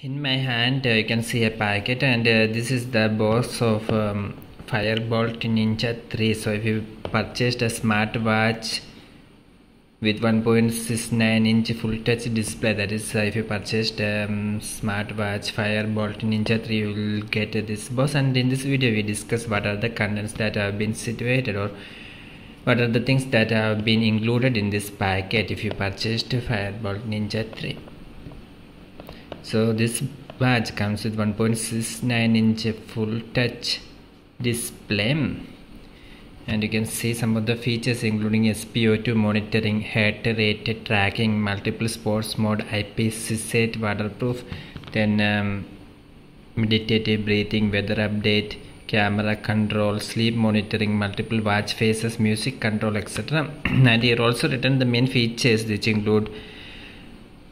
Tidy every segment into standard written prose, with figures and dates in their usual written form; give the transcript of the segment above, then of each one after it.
In my hand you can see a packet, and this is the box of Boltt Ninja 3. So if you purchased a smartwatch with 1.69-inch full touch display, that is if you purchased smartwatch Boltt Ninja 3, you will get this box. And in this video we discuss what are the contents that have been situated, or what are the things that have been included in this packet if you purchased Boltt Ninja 3. So this watch comes with 1.69-inch full touch display, and you can see some of the features including SpO2 monitoring, heart rate tracking, multiple sports mode, IP68 waterproof, then meditative breathing, weather update, camera control, sleep monitoring, multiple watch faces, music control, etc. And here also written the main features, which include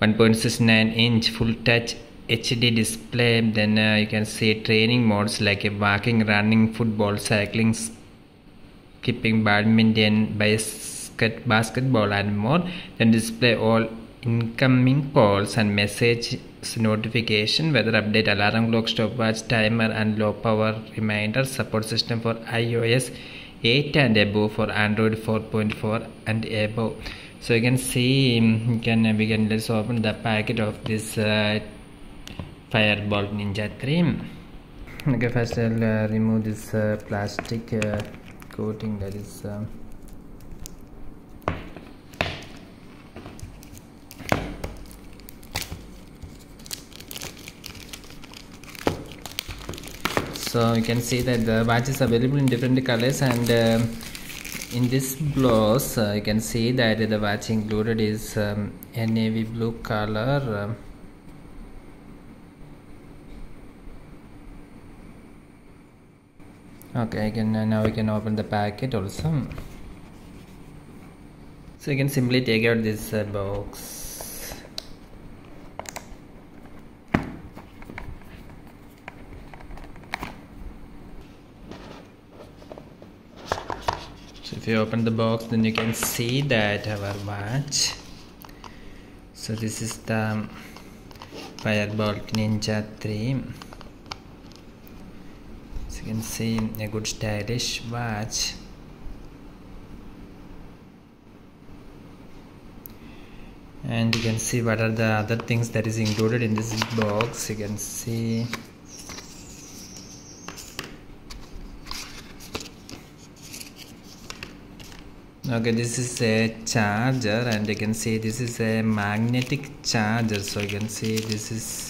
1.69-inch full touch HD display, then you can see training modes like walking, running, football, cycling, skipping, badminton, basketball and more. Then display all incoming calls and message notification, weather update, alarm clock, stopwatch, timer and low power reminder. Support system for iOS 8 and above, for Android 4.4 and above. So you can see, let's open the packet of this Boltt Ninja 3. Okay, first I'll remove this plastic coating, that is so you can see that the watch is available in different colors, and in this blouse you can see that the watch included is a navy blue color. Okay, now we can open the packet also. So you can simply take out this box. So if you open the box, then you can see that our watch. So this is the Boltt Ninja 3. So you can see a good stylish watch. And you can see what are the other things that is included in this box. You can see okay, this is a charger, and you can see this is a magnetic charger. So you can see this is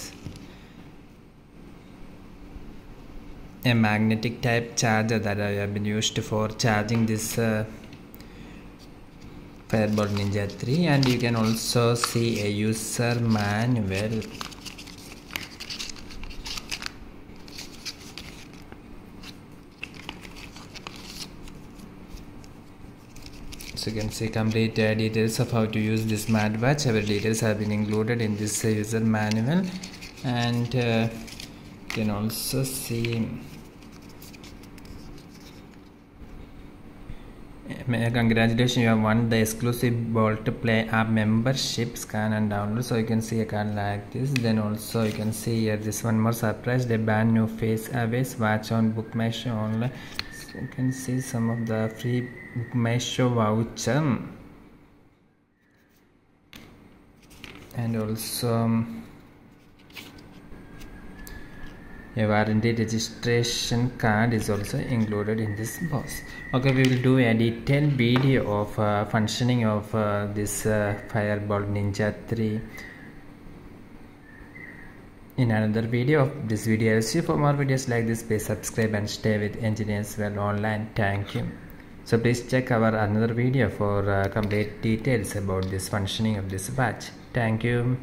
a magnetic type charger that I have been used for charging this Boltt Ninja 3. And you can also see a user manual. So you can see complete details of how to use this smartwatch. Our details have been included in this user manual, and you can also see congratulations, you have won the exclusive Boltt Play app membership. Scan and download. So you can see a card like this. Then also you can see here this one more surprise, the brand new face aways watch on Book My Show online. So you can see some of the free Book My Show voucher, and also a warranty registration card is also included in this box. Okay, we will do a detailed video of functioning of this Boltt Ninja 3 in another video of this video. I'll see you for more videos like this. Please subscribe and stay with Engineers Well Online. Thank you. So please check our another video for complete details about this functioning of this watch. Thank you.